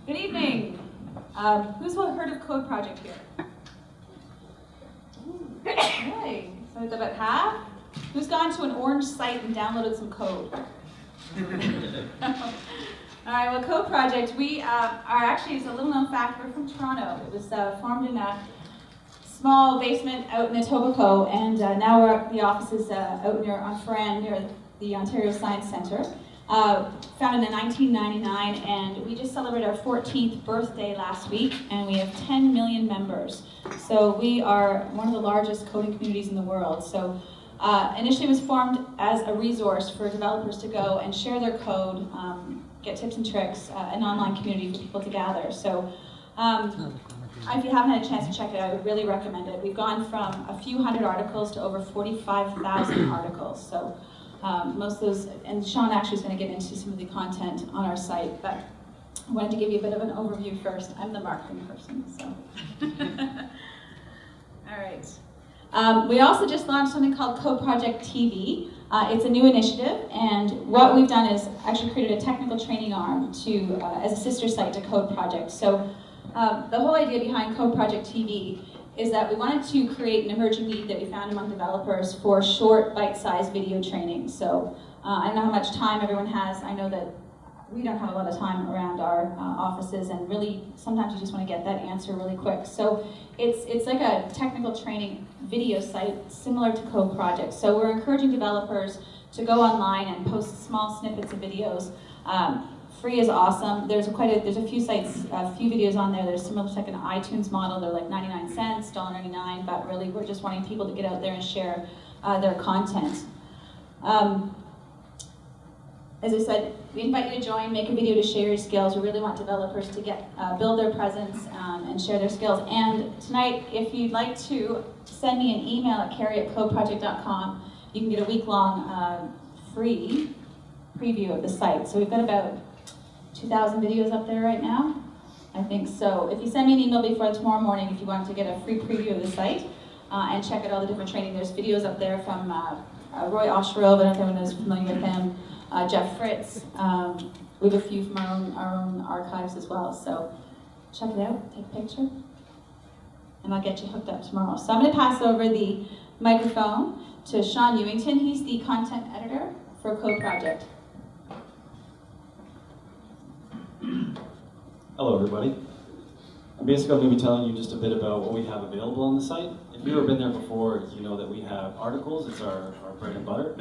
Good evening. Who's heard of CodeProject here? Okay, so it's about half. Who's gone to an orange site and downloaded some code? All right, well, CodeProject, we are actually, it's a little known fact, we're from Toronto. It was formed in a small basement out in Etobicoke, and now the office is out near on Ferrand, near the Ontario Science Centre. Founded in 1999, and we just celebrated our 14th birthday last week, and we have 10 million members. So we are one of the largest coding communities in the world. So initially it was formed as a resource for developers to go and share their code, get tips and tricks, an online community for people to gather. So if you haven't had a chance to check it out, I would really recommend it. We've gone from a few hundred articles to over 45,000 articles. So most of those, and Sean actually is going to get into some of the content on our site, but I wanted to give you a bit of an overview first. I'm the marketing person, so. All right. We also just launched something called CodeProject TV. It's a new initiative, and what we've done is actually created a technical training arm to, as a sister site to CodeProject. So the whole idea behind CodeProject TV is that we wanted to create an emerging need that we found among developers for short, bite-sized video training. So I don't know how much time everyone has. I know that we don't have a lot of time around our offices, and really sometimes you just want to get that answer really quick. So it's like a technical training video site similar to CodeProject. So we're encouraging developers to go online and post small snippets of videos. Free is awesome. There's a few sites, a few videos on there. There's similar to like an iTunes model. They're like 99 cents, $1.99, but really we're just wanting people to get out there and share their content. As I said, we invite you to join, make a video to share your skills. We really want developers to build their presence and share their skills. And tonight, if you'd like to send me an email at carrie@codeproject.com, you can get a week-long free preview of the site. So we've got about 2,000 videos up there right now, I think. So if you send me an email before tomorrow morning, if you want to get a free preview of the site and check out all the different training, there's videos up there from Roy Osherove, I don't know if anyone is familiar with him, Jeff Fritz. We have a few from our own archives as well. So check it out, take a picture, and I'll get you hooked up tomorrow. So I'm going to pass over the microphone to Sean Ewington. He's the content editor for CodeProject. Hello everybody. I'm basically going to be telling you just a bit about what we have available on the site. If you've ever been there before, you know that we have articles. It's our bread and butter.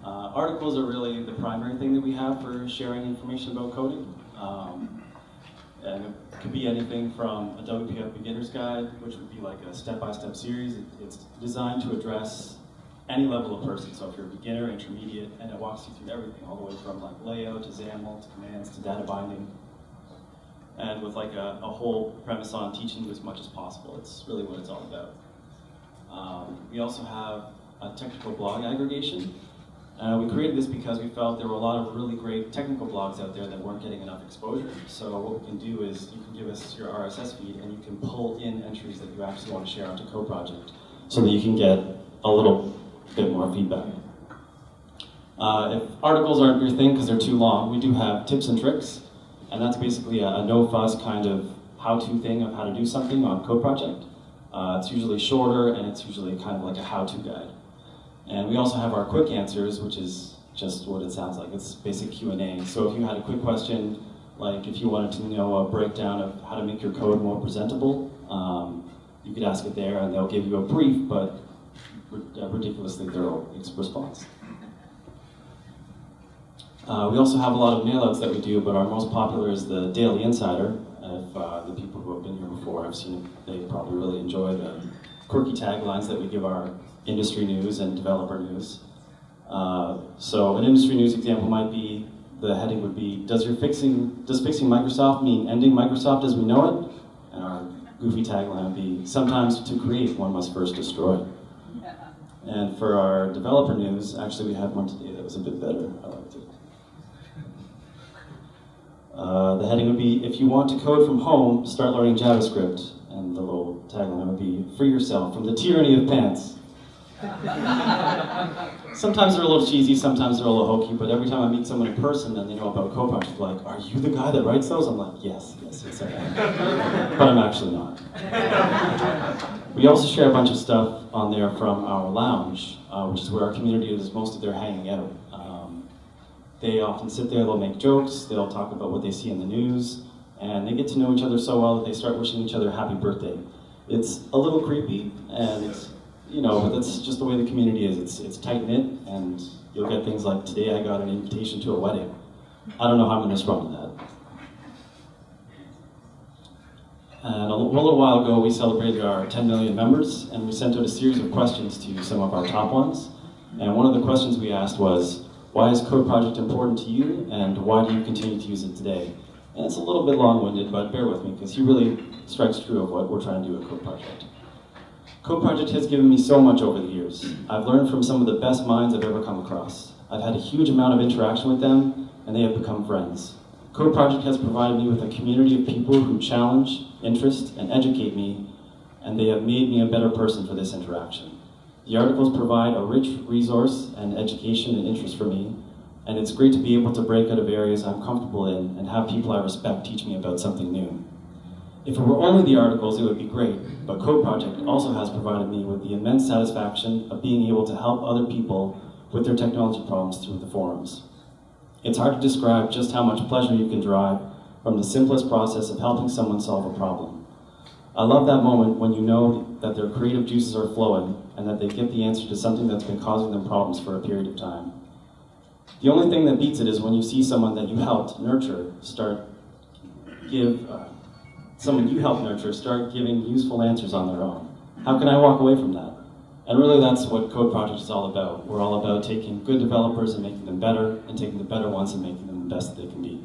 Articles are really the primary thing that we have for sharing information about coding. And it could be anything from a WPF beginner's guide, which would be like a step-by-step series. It's designed to address any level of person. So if you're a beginner, intermediate, and it walks you through everything, all the way from like layout to XAML to commands to data binding. And with like a whole premise on teaching you as much as possible. It's really what it's all about. We also have a technical blog aggregation. We created this because we felt there were a lot of really great technical blogs out there that weren't getting enough exposure. So what we can do is you can give us your RSS feed and you can pull in entries that you actually want to share onto CodeProject so that you can get a little bit more feedback. If articles aren't your thing because they're too long, we do have tips and tricks. And that's basically a no-fuss kind of how-to thing of how to do something on CodeProject. It's usually shorter, and it's usually kind of like a how-to guide. And we also have our quick answers, which is just what it sounds like. It's basic Q&A. So if you had a quick question, like if you wanted to know a breakdown of how to make your code more presentable, you could ask it there, and they'll give you a brief, but ridiculously thorough response. We also have a lot of mailouts that we do, but our most popular is the Daily Insider. If the people who have been here before have seen it, they probably really enjoy the quirky taglines that we give our industry news and developer news. So an industry news example might be, the heading would be, does fixing Microsoft mean ending Microsoft as we know it? And our goofy tagline would be, sometimes to create one must first destroy. And for our developer news, actually we had one today that was a bit better. I liked it. The heading would be, if you want to code from home, start learning JavaScript. And the little tagline would be, free yourself from the tyranny of pants. sometimes they're a little cheesy, sometimes they're a little hokey, but every time I meet someone in person and they know about CodeProject, they're like, are you the guy that writes those? I'm like, yes, I am. But I'm actually not. We also share a bunch of stuff on there from our lounge, which is where our community does most of their hanging out. They often sit there, they'll make jokes, they'll talk about what they see in the news, and they get to know each other so well that they start wishing each other happy birthday. It's a little creepy, and it's, but that's just the way the community is. It's tight-knit, and you'll get things like, today I got an invitation to a wedding. I don't know how I'm going to respond to that. And a little while ago, we celebrated our 10 million members, and we sent out a series of questions to some of our top ones. And one of the questions we asked was, why is CodeProject important to you, and why do you continue to use it today? And it's a little bit long-winded, but bear with me, because he really strikes true of what we're trying to do at CodeProject. CodeProject has given me so much over the years. I've learned from some of the best minds I've ever come across. I've had a huge amount of interaction with them, and they have become friends. CodeProject has provided me with a community of people who challenge, interest, and educate me, and they have made me a better person for this interaction. The articles provide a rich resource and education and interest for me, and it's great to be able to break out of areas I'm comfortable in and have people I respect teach me about something new. If it were only the articles, it would be great, but CodeProject also has provided me with the immense satisfaction of being able to help other people with their technology problems through the forums. It's hard to describe just how much pleasure you can derive from the simplest process of helping someone solve a problem. I love that moment when you know that their creative juices are flowing and that they get the answer to something that's been causing them problems for a period of time. The only thing that beats it is when you see someone that you helped nurture start giving useful answers on their own. How can I walk away from that? And really that's what CodeProject is all about. We're all about taking good developers and making them better, and taking the better ones and making them the best that they can be.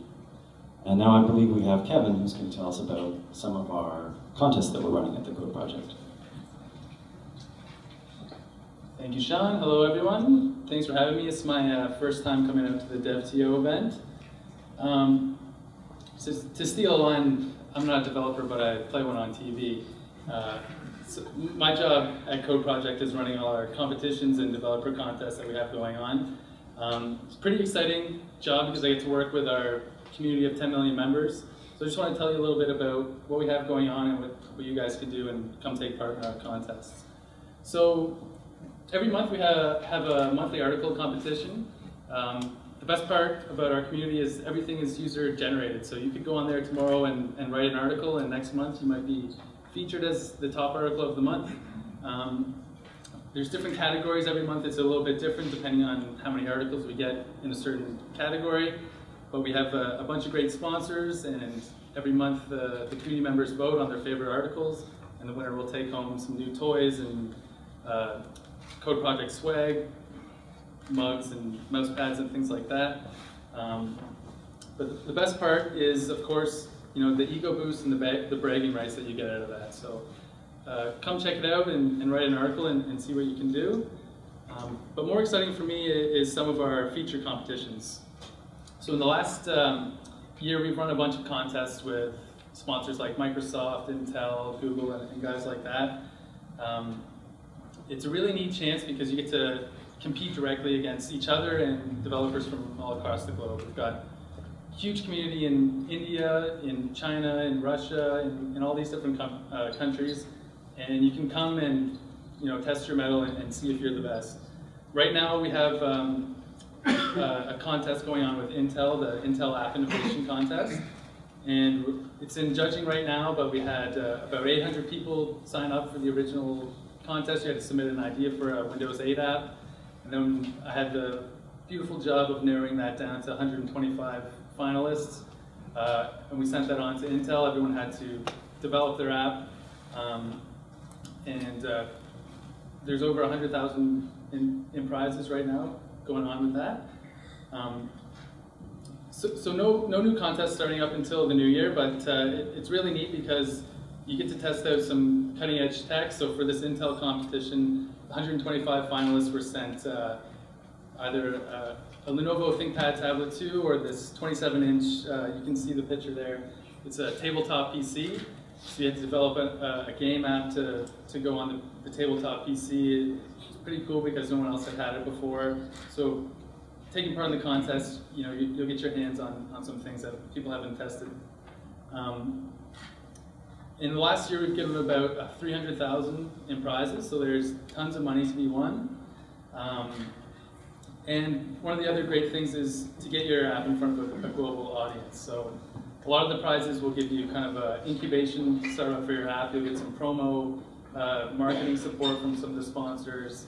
And now I believe we have Kevin who's going to tell us about some of our contests that we're running at the CodeProject. Thank you, Sean. Hello, everyone. Thanks for having me. It's my first time coming out to the DevTO event. To steal a line, I'm not a developer, but I play one on TV. So my job at CodeProject is running all our competitions and developer contests that we have going on. It's a pretty exciting job because I get to work with our community of 10 million members. So I just want to tell you a little bit about what we have going on and what you guys can do and come take part in our contests. So every month we have a monthly article competition. The best part about our community is everything is user generated. So you could go on there tomorrow and write an article, and next month you might be featured as the top article of the month. There's different categories every month. It's a little bit different depending on how many articles we get in a certain category. But we have a bunch of great sponsors, and every month the community members vote on their favorite articles, and the winner will take home some new toys and CodeProject swag, mugs and mouse pads and things like that. But the best part is, of course, the ego boost and the bragging rights that you get out of that. So come check it out and write an article and see what you can do. But more exciting for me is some of our feature competitions. So in the last year, we've run a bunch of contests with sponsors like Microsoft, Intel, Google, and guys like that. It's a really neat chance because you get to compete directly against each other and developers from all across the globe. We've got a huge community in India, in China, in Russia, in all these different countries. And you can come and test your mettle and see if you're the best. Right now we have a contest going on with Intel, the Intel App Innovation Contest. And it's in judging right now, but we had about 800 people sign up for the original contest. You had to submit an idea for a Windows 8 app. And then I had the beautiful job of narrowing that down to 125 finalists. And we sent that on to Intel. Everyone had to develop their app. There's over 100,000 in prizes right now going on with that. So no new contests starting up until the new year, but it's really neat because you get to test out some cutting edge tech. So for this Intel competition, 125 finalists were sent either a Lenovo ThinkPad Tablet 2 or this 27-inch, you can see the picture there. It's a tabletop PC. So you had to develop a game app to go on the tabletop PC. It's pretty cool because no one else had it before. So taking part in the contest, you'll get your hands on some things that people haven't tested. In the last year, we've given about 300,000 in prizes, so there's tons of money to be won. And one of the other great things is to get your app in front of a global audience. So a lot of the prizes will give you kind of an incubation startup for your app. You'll get some promo, marketing support from some of the sponsors,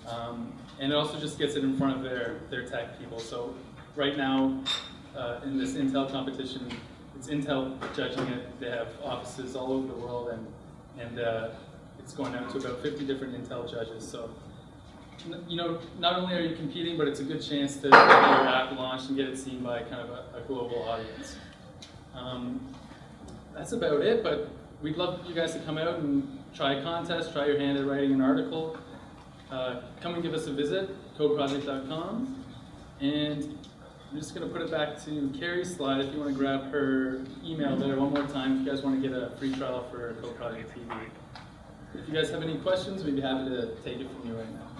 and it also just gets it in front of their tech people. So right now, in this Intel competition, it's Intel judging it. They have offices all over the world, and it's going out to about 50 different Intel judges. So, not only are you competing, but it's a good chance to get your app launched and get it seen by kind of a global audience. That's about it, but we'd love you guys to come out and try a contest, try your hand at writing an article. Come and give us a visit, CodeProject.com. And I'm just going to put it back to Carrie's slide if you want to grab her email there one more time if you guys want to get a free trial for CodeProject TV. If you guys have any questions, we'd be happy to take it from you right now.